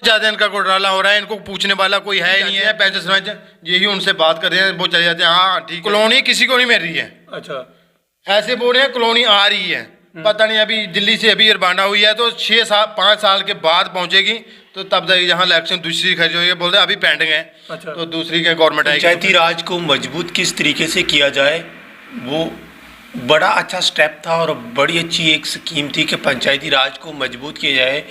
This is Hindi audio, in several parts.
ज्यादा इनका घोटाला हो रहा है, इनको पूछने वाला कोई है ही नहीं है। पैंतीस सरपंच यही उनसे बात कर रहे हैं, वो चले जाते हैं हाँ ठीक। कॉलोनी किसी को नहीं मिल रही है। अच्छा, ऐसे बोल रहे हैं कॉलोनी आ रही है, पता नहीं अभी दिल्ली से अभी रबाना हुई है तो 5 साल के बाद पहुंचेगी, तो तब तक यहाँ इलेक्शन दूसरी खर्च हुई है, बोलते हैं अभी पेंडिंग है। अच्छा। तो दूसरी क्या गवर्नमेंट आएगी। पंचायती राज को मजबूत किस तरीके से किया जाए, वो बड़ा अच्छा स्टेप था और बड़ी अच्छी एक स्कीम थी कि पंचायती राज को मजबूत किया जाए,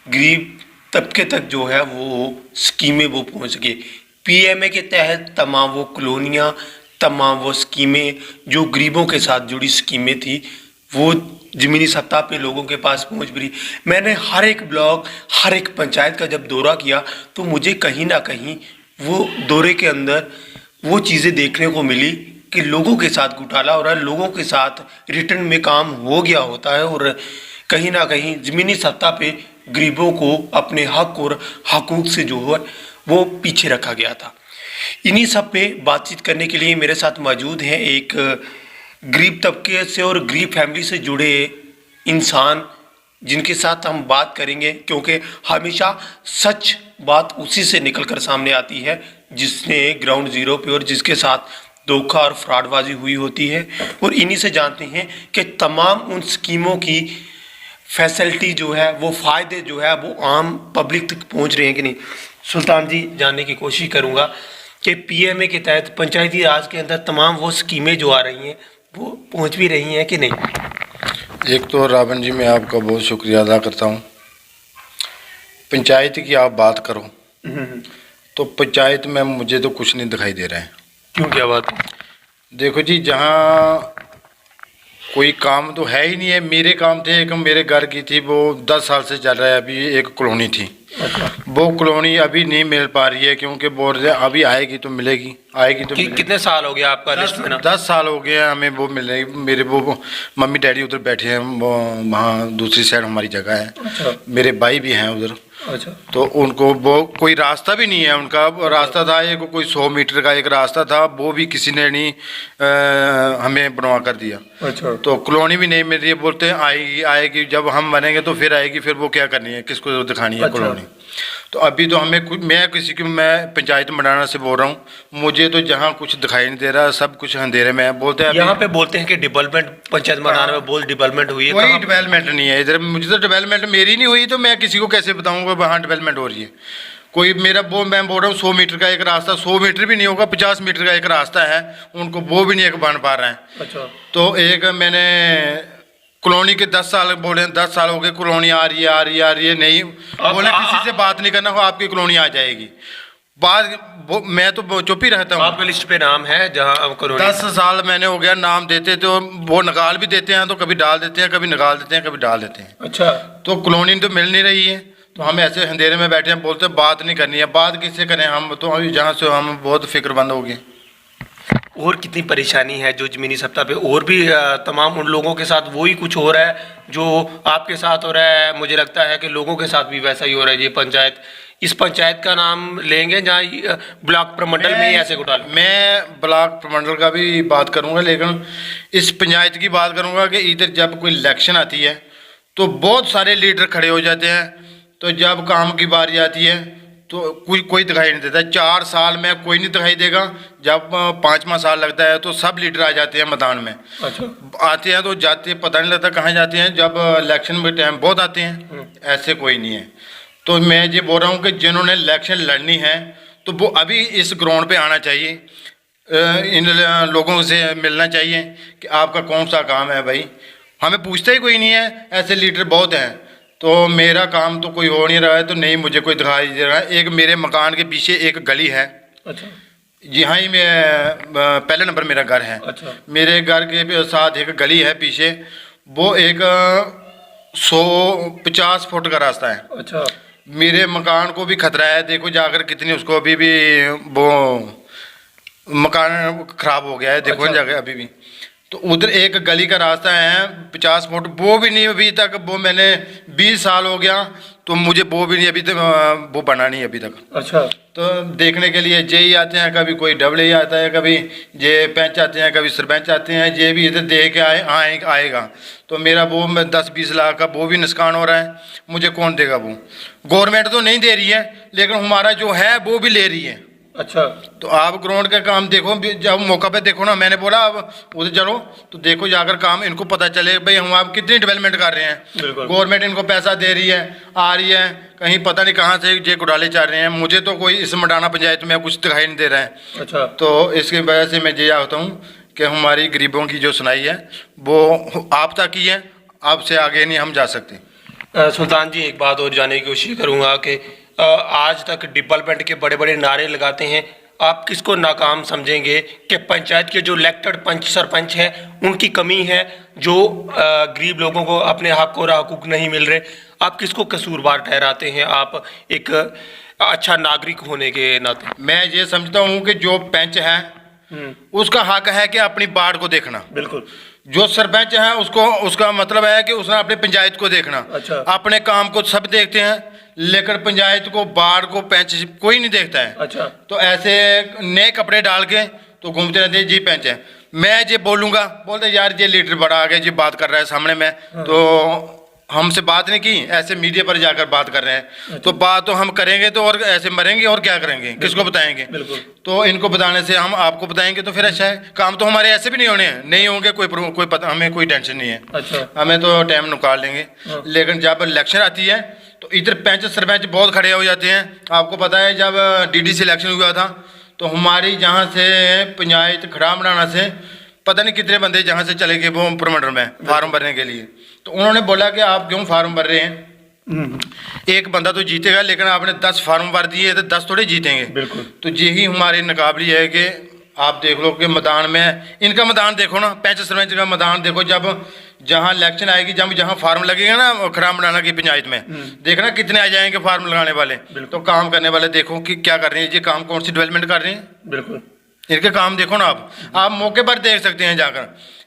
गरीब तबके तक जो है वो स्कीमें वो पहुंच सके। पीएमए के तहत तमाम वो कॉलोनियाँ, तमाम वो स्कीमें जो गरीबों के साथ जुड़ी स्कीमें थी वो ज़मीनी सतह पे लोगों के पास पहुंच भी रही। मैंने हर एक ब्लॉक, हर एक पंचायत का जब दौरा किया तो मुझे कहीं ना कहीं वो दौरे के अंदर वो चीज़ें देखने को मिली कि लोगों के साथ घोटाला हो रहा है, लोगों के साथ रिटर्न में काम हो गया होता है और कहीं ना कहीं ज़मीनी सतह पे गरीबों को अपने हक और हकूक़ से जो है वो पीछे रखा गया था। इन्हीं सब पे बातचीत करने के लिए मेरे साथ मौजूद हैं एक गरीब तबके से और गरीब फैमिली से जुड़े इंसान, जिनके साथ हम बात करेंगे क्योंकि हमेशा सच बात उसी से निकल कर सामने आती है जिसने ग्राउंड ज़ीरो पे और जिसके साथ धोखा और फ्रॉडबाजी हुई होती है। और इन्हीं से जानते हैं कि तमाम उन स्कीमों की फैसिलिटी जो है वो फ़ायदे जो है वो आम पब्लिक तक पहुंच रहे हैं कि नहीं। सुल्तान जी, जानने की कोशिश करूंगा कि पीएमए के तहत पंचायती राज के अंदर तमाम वो स्कीमें जो आ रही हैं वो पहुंच भी रही हैं कि नहीं। एक तो रावण जी मैं आपका बहुत शुक्रिया अदा करता हूँ। पंचायत की आप बात करो तो पंचायत में मुझे तो कुछ नहीं दिखाई दे रहा है। क्यों, क्या बात है? देखो जी, जहाँ कोई काम तो है ही नहीं है। मेरे काम थे, एक मेरे घर की थी वो 10 साल से चल रहा है, अभी एक कॉलोनी थी। अच्छा। वो कॉलोनी अभी नहीं मिल पा रही है क्योंकि बोल रहे हैं अभी आएगी तो मिलेगी, आएगी तो मिलेगी। कितने साल हो गया आपका लिस्ट में ना? 10 साल हो गए हैं हमें वो मिल रही। मेरे वो मम्मी डैडी उधर बैठे हैं, वो वहाँ दूसरी साइड हमारी जगह है। अच्छा। मेरे भाई भी हैं उधर। अच्छा। तो उनको वो कोई रास्ता भी नहीं है उनका। रास्ता था एक कोई 100 मीटर का एक रास्ता था, वो भी किसी ने नहीं हमें बनवा कर दिया। अच्छा। तो कॉलोनी भी नहीं मिल रही है, बोलते हैं आएगी आएगी, जब हम बनेंगे तो फिर आएगी, फिर वो क्या करनी है, किसको दिखानी है अच्छा। कॉलोनी। तो अभी तो हमें कुछ, मैं पंचायत मंडाना से बोल रहा हूँ, मुझे तो जहाँ कुछ दिखाई नहीं दे रहा, सब कुछ अंधेरे में है। बोलते हैं यहाँ पे बोलते हैं कि डेवलपमेंट पंचायत मंडाना में बहुत डेवलपमेंट हुई है। कोई डेवलपमेंट नहीं है इधर। मुझे तो डेवलपमेंट मेरी नहीं हुई तो मैं किसी को कैसे बताऊंगा वहाँ डेवलपमेंट हो रही है। कोई मेरा वो मैं बोल रहा हूँ 100 मीटर का एक रास्ता, 100 मीटर भी नहीं होगा, 50 मीटर का एक रास्ता है, उनको वो भी नहीं एक बन पा रहे हैं। अच्छा। तो एक मैंने कॉलोनी के 10 साल बोले, 10 साल हो गए कॉलोनी आ रही है आ रही है आ रही है, नहीं बोले किसी से बात नहीं करना, आपकी कॉलोनी आ जाएगी। बात मैं तो चुप ही रहता हूँ। आपके लिस्ट पे नाम है जहाँ कॉलोनी? 10 साल मैंने हो गया, नाम देते तो वो निकाल भी देते हैं, तो कभी डाल देते हैं, कभी निकाल देते हैं, कभी डाल देते हैं। अच्छा। तो कॉलोनी तो मिल नहीं रही है, तो हम ऐसे अंधेरे में बैठे हैं, बोलते हैं बात नहीं करनी है। बात किससे करें हम, तो अभी जहाँ से हम बहुत फिक्रमंद हो गए। और कितनी परेशानी है जो जमीनी सत्ता पे, और भी तमाम उन लोगों के साथ वही कुछ हो रहा है जो आपके साथ हो रहा है। मुझे लगता है कि लोगों के साथ भी वैसा ही हो रहा है। ये पंचायत, इस पंचायत का नाम लेंगे जहाँ ब्लॉक प्रमंडल में ही ऐसे घोटाले। मैं ब्लॉक प्रमंडल का भी बात करूंगा, लेकिन इस पंचायत की बात करूंगा कि इधर जब कोई इलेक्शन आती है तो बहुत सारे लीडर खड़े हो जाते हैं, तो जब काम की बारी आती है तो कोई दिखाई नहीं देता। 4 साल में कोई नहीं दिखाई देगा, जब 5वां साल लगता है तो सब लीडर आ जाते हैं मैदान में। अच्छा। आते हैं तो जाते हैं, पता नहीं लगता कहाँ जाते हैं। जब इलेक्शन में टाइम बहुत आते हैं, ऐसे कोई नहीं है। तो मैं ये बोल रहा हूँ कि जिन्होंने इलेक्शन लड़नी है तो वो अभी इस ग्राउंड पे आना चाहिए, इन लोगों से मिलना चाहिए कि आपका कौन सा काम है। भाई हमें पूछता ही कोई नहीं है, ऐसे लीडर बहुत हैं। तो मेरा काम तो कोई हो नहीं रहा है, तो नहीं मुझे कोई दिखाई दे रहा है। एक मेरे मकान के पीछे एक गली है। अच्छा। यहाँ ही मैं पहले नंबर मेरा घर है। अच्छा। मेरे घर के साथ एक गली है पीछे, वो एक 150 फुट का रास्ता है। अच्छा। मेरे मकान को भी खतरा है, देखो जाकर कितनी उसको अभी भी वो मकान खराब हो गया है, देखो। अच्छा। जाकर अभी भी तो उधर एक गली का रास्ता है 50 फुट, वो भी नहीं अभी तक, वो मैंने 20 साल हो गया तो मुझे वो भी नहीं अभी तक वो बना नहीं अभी तक। अच्छा। तो देखने के लिए जे ही आते हैं, कभी कोई डबल ही आता है, कभी जे पंच आते हैं, कभी सरपंच आते हैं, जे भी इधर देख के आएगा। तो मेरा वो 10-20 लाख का वो भी नुकसान हो रहा है, मुझे कौन देगा वो? गवर्नमेंट तो नहीं दे रही है, लेकिन हमारा जो है वो भी ले रही है। अच्छा। तो आप ग्राउंड का काम देखो, जब मौका पे देखो ना, मैंने बोला अब उधर चलो तो देखो जाकर काम, इनको पता चले भाई हम आप कितनी डेवलपमेंट कर रहे हैं। गवर्नमेंट इनको पैसा दे रही है, आ रही है, कहीं पता नहीं कहाँ से ये घोटाले चल रहे हैं। मुझे तो कोई इस मडाना पंचायत में कुछ दिखाई नहीं दे रहा है। अच्छा। तो इसकी वजह से मैं ये चाहता हूँ कि हमारी गरीबों की जो सुनाई है वो आप तक ही है, आपसे आगे नहीं हम जा सकते। सुल्तान जी, एक बात और जानने की कोशिश करूँगा कि आज तक डेवलपमेंट के बड़े बड़े नारे लगाते हैं, आप किसको नाकाम समझेंगे कि पंचायत के जो इलेक्टेड पंच सरपंच हैं उनकी कमी है, जो गरीब लोगों को अपने हक और हकूक नहीं मिल रहे? आप किसको कसूरवार ठहराते हैं, आप एक अच्छा नागरिक होने के नाते? मैं ये समझता हूँ कि जो पंच है उसका हक है कि अपनी बाढ़ को देखना। बिल्कुल। जो सरपंच है उसको, उसका मतलब है कि उसने अपनी पंचायत को देखना। अच्छा। अपने काम को सब देखते हैं, लेकिन पंचायत को, बाढ़ को, पंच कोई नहीं देखता है। अच्छा। तो ऐसे नए कपड़े डाल के तो घूमते रहते हैं जी पंच है। मैं ये बोलूँगा, बोलते यार ये लीडर बड़ा आ गया जी, बात कर रहा है सामने में, तो हमसे बात नहीं की, ऐसे मीडिया पर जाकर बात कर रहे हैं। अच्छा। तो बात तो हम करेंगे तो और ऐसे मरेंगे और क्या करेंगे, किसको बताएंगे? बिल्कुल। तो इनको बताने से हम आपको बताएंगे तो फिर अच्छा है। काम तो हमारे ऐसे भी नहीं होने हैं, नहीं होंगे, कोई पता, हमें कोई टेंशन नहीं है। अच्छा। हमें तो टाइम निकाल लेंगे। लेकिन जब इलेक्शन आती है तो इधर पंच सरपंच बहुत खड़े हो जाते हैं। आपको पता है जब डीडीसी इलेक्शन हुआ था तो हमारी जहाँ से पंचायत खड़ा बनाना से पता नहीं कितने बंदे जहाँ से चले गए वो प्रमंडल में फार्म भरने के लिए। तो उन्होंने बोला कि आप क्यों फार्म भर रहे हैं, एक बंदा तो जीतेगा, लेकिन आपने 10 फार्म भर दिए तो 10 थोड़े जीतेंगे। बिल्कुल। तो यही हमारी नकाबली है कि आप देख लो कि मैदान में, इनका मैदान देखो ना, पंच सरपंच का मैदान देखो, जब जहाँ इलेक्शन आएगी, जब जहाँ फार्म लगेगा ना खराब बनाना की पंचायत में, देखना कितने आ जाएंगे फार्म लगाने वाले। तो काम करने वाले देखो कि क्या कर रहे हैं, ये काम कौन सी डेवलपमेंट कर रहे हैं। बिल्कुल। इनके काम देखो ना, आप मौके पर देख सकते हैं जाकर।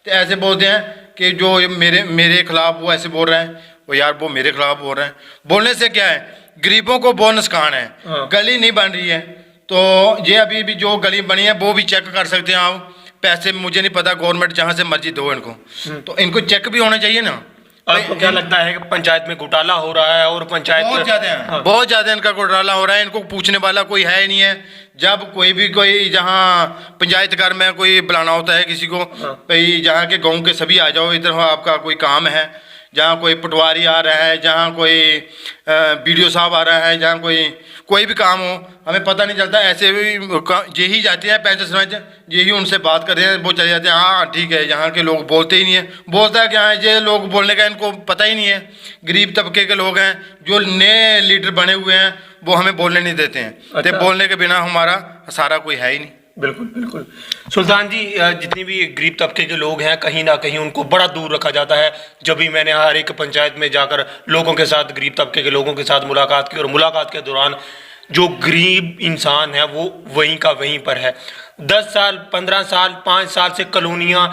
तो ऐसे बोलते हैं कि जो मेरे खिलाफ वो ऐसे बोल रहे हैं, वो यार वो मेरे खिलाफ बोल रहे हैं। बोलने से क्या है, गरीबों को बहुत नुकसान है। गली नहीं बन रही है, तो ये अभी भी जो गली बनी है वो भी चेक कर सकते हैं आप। पैसे मुझे नहीं पता, गवर्नमेंट जहाँ से मर्जी दो इनको, तो इनको चेक भी होना चाहिए ना। आपको क्या लगता है कि पंचायत में घोटाला हो रहा है और पंचायत बहुत ज़्यादा है। हाँ। बहुत ज़्यादा इनका घोटाला हो रहा है, इनको पूछने वाला कोई है ही नहीं है। जब कोई जहाँ पंचायत घर में कोई बुलाना होता है किसी को, भाई जहाँ के गांव के सभी आ जाओ इधर, आपका कोई काम है, जहाँ कोई पटवारी आ रहा है, जहाँ कोई बीडीओ साहब आ रहा है, जहाँ कोई भी काम हो, हमें पता नहीं चलता। ऐसे भी यही जाते हैं पंच सरपंच, यही उनसे बात कर रहे हैं, वो चले जाते हैं, हाँ ठीक है। यहाँ के लोग बोलते ही नहीं है, बोलता है क्या है, ये लोग बोलने का इनको पता ही नहीं है। गरीब तबके के लोग हैं, जो नए लीडर बने हुए हैं, वो हमें बोलने नहीं देते हैं। अच्छा। तो बोलने के बिना हमारा सारा कोई है ही नहीं। बिल्कुल बिल्कुल। सुल्तान जी, जितनी भी गरीब तबके के लोग हैं, कहीं ना कहीं उनको बड़ा दूर रखा जाता है। जब भी मैंने हर एक पंचायत में जाकर लोगों के साथ, गरीब तबके के लोगों के साथ मुलाकात की, और मुलाकात के दौरान जो गरीब इंसान है वो वहीं का वहीं पर है। 10 साल, 15 साल, 5 साल से कॉलोनियाँ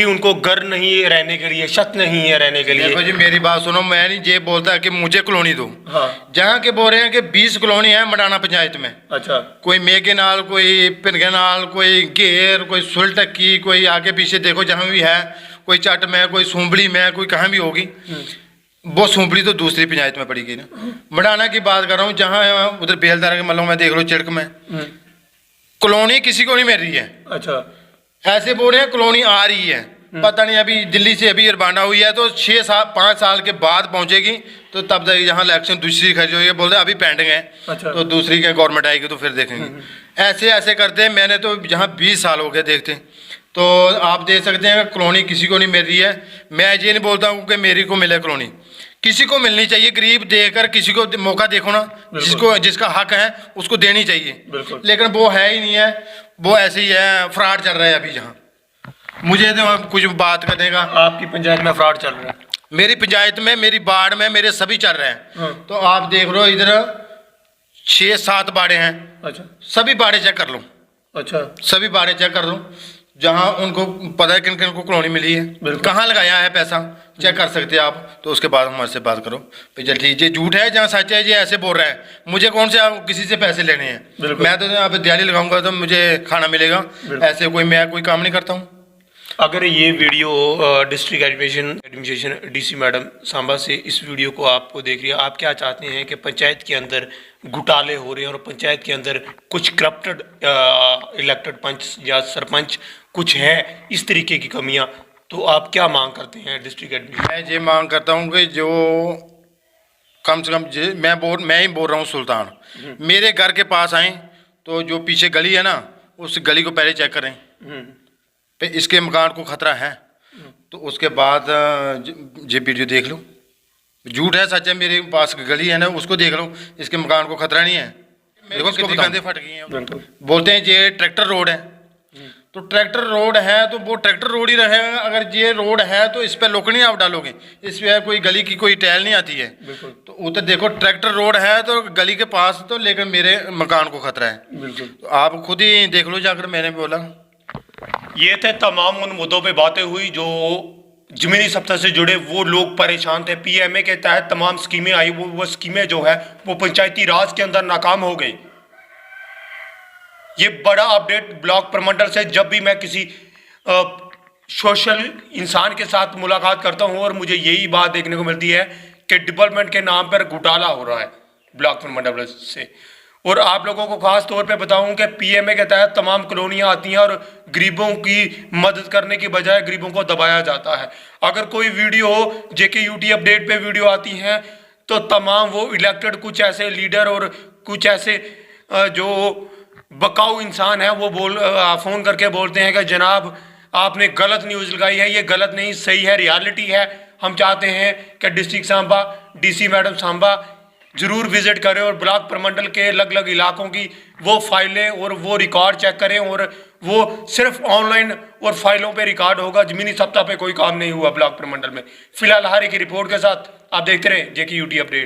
उनको घर नहीं है रहने के लिए, छत नहीं है रहने के लिए। देखो जी मेरी बात सुनो, मैं नहीं ये बोलता कि मुझे कॉलोनी दो। हाँ। जहाँ के बोल रहे हैं कि 20 कॉलोनी है मडाना पंचायत में। अच्छा। कोई मेघे नाल, कोई पिनगे नाल, कोई घेर, कोई सुलटक्की, कोई आगे पीछे देखो जहाँ भी है, कोई चट में, कोई सूंबड़ी में, कोई कहाँ भी होगी। वो सूंबड़ी तो दूसरी पंचायत में पड़ेगी ना। मडाना की बात कर रहा हूँ, जहाँ उधर बेलदार के मल्लों में देख लो, चिड़क में कॉलोनी किसी को नहीं मिल रही है। अच्छा। ऐसे बोल रहे हैं कॉलोनी आ रही है, पता नहीं अभी दिल्ली से अभी रवाना हुई है, तो 5 साल के बाद पहुंचेगी, तो तब तक यहाँ इलेक्शन दूसरी खर्च हुई है, बोलते अभी पेंडिंग है। अच्छा। तो दूसरी क्या गवर्नमेंट आएगी तो फिर देखेंगे। ऐसे ऐसे करते हैं। मैंने तो जहाँ 20 साल हो गए देखते, तो आप देख सकते हैं कॉलोनी किसी को नहीं मिल रही है। मैं ये नहीं बोलता हूँ कि मेरी को मिले कॉलोनी, किसी को मिलनी चाहिए। गरीब देकर किसी को मौका देखो ना, जिसका हक है उसको देनी चाहिए। लेकिन वो है ही नहीं है, वो ऐसे ही है, फ्रॉड चल रहा है अभी। जहाँ मुझे तो कुछ बात करने का, आपकी पंचायत में फ्रॉड चल रहा है? मेरी पंचायत में, मेरी वार्ड में, मेरे सभी चल रहे हैं। तो आप देख लो इधर 6-7 बाड़े हैं। अच्छा। सभी बाड़े चेक कर लो। अच्छा। सभी बाड़े चेक कर लो, जहाँ उनको पता है किन किन को कॉलोनी मिली है, कहाँ लगाया है पैसा, चेक कर सकते हैं आप, तो उसके बाद हमारे से बात करो भाई चल ठीक, ये झूठ है जहाँ सच है, ये ऐसे बोल रहा है, मुझे कौन से आप किसी से पैसे लेने हैं? बिल्कुल। मैं तो आप दिहाड़ी लगाऊंगा तो मुझे खाना मिलेगा, ऐसे मैं कोई काम नहीं करता हूँ। अगर ये video district administration DC madam Samba से इस वीडियो को आपको देख रही है, आप क्या चाहते हैं कि पंचायत के अंदर घोटाले हो रहे हैं और पंचायत के अंदर कुछ करप्टेड इलेक्टेड पंच या सरपंच कुछ है, इस तरीके की कमियां, तो आप क्या मांग करते हैं डिस्ट्रिक्ट एडमिनिस्ट्रेशन? मैं ये मांग करता हूँ कि जो कम से कम मैं ही बोल रहा हूँ सुल्तान, मेरे घर के पास आए तो जो पीछे गली है ना, उस गली को पहले चेक करें पे इसके मकान को खतरा है, तो उसके बाद ये वीडियो देख लो, झूठ है सच है, मेरे पास गली है ना उसको देख लो, इसके मकान को खतरा नहीं है। देखो कितनी कंधे फट गई हैं, बोलते हैं ये ट्रैक्टर रोड है, तो ट्रैक्टर रोड है तो वो ट्रैक्टर रोड ही रहेगा, अगर ये रोड है तो इस पर लोकड़ी आप डालोगे, इस पर कोई गली की कोई टहल नहीं आती है, तो उधर देखो ट्रैक्टर रोड है तो गली के पास, तो लेकिन मेरे मकान को खतरा है, तो आप खुद ही देख लो जाकर, मैंने बोला। ये थे तमाम उन मुद्दों पे बातें हुई जो ज़मीनी सप्ताह से जुड़े वो लोग परेशान थे। पीएमए के तहत तमाम स्कीमें आई, वो स्कीमें जो है वो पंचायती राज के अंदर नाकाम हो गई। ये बड़ा अपडेट ब्लॉक प्रमंडल से जब भी मैं किसी सोशल इंसान के साथ मुलाकात करता हूं और मुझे यही बात देखने को मिलती है कि डेवलपमेंट के नाम पर घोटाला हो रहा है ब्लॉक प्रमंडल से। और आप लोगों को खास तौर पे बताऊं कि पीएमए के तहत तमाम कॉलोनियां आती हैं और गरीबों की मदद करने की बजाय गरीबों को दबाया जाता है। अगर कोई वीडियो हो JKUT अपडेट पे वीडियो आती है तो तमाम वो इलेक्टेड कुछ ऐसे लीडर और कुछ ऐसे जो बकाऊ इंसान है वो फ़ोन करके बोलते हैं कि जनाब आपने गलत न्यूज़ लगाई है, ये गलत नहीं सही है, रियलिटी है। हम चाहते हैं कि district Samba DC madam Samba जरूर विजिट करें और ब्लॉक प्रमंडल के अलग अलग इलाकों की वो फाइलें और वो रिकॉर्ड चेक करें, और वो सिर्फ ऑनलाइन और फाइलों पे रिकॉर्ड होगा, ज़मीनी सप्ताह पे कोई काम नहीं हुआ ब्लॉक प्रमंडल में। फिलहाल हर एक रिपोर्ट के साथ आप देखते रहे JKUT अपडेट।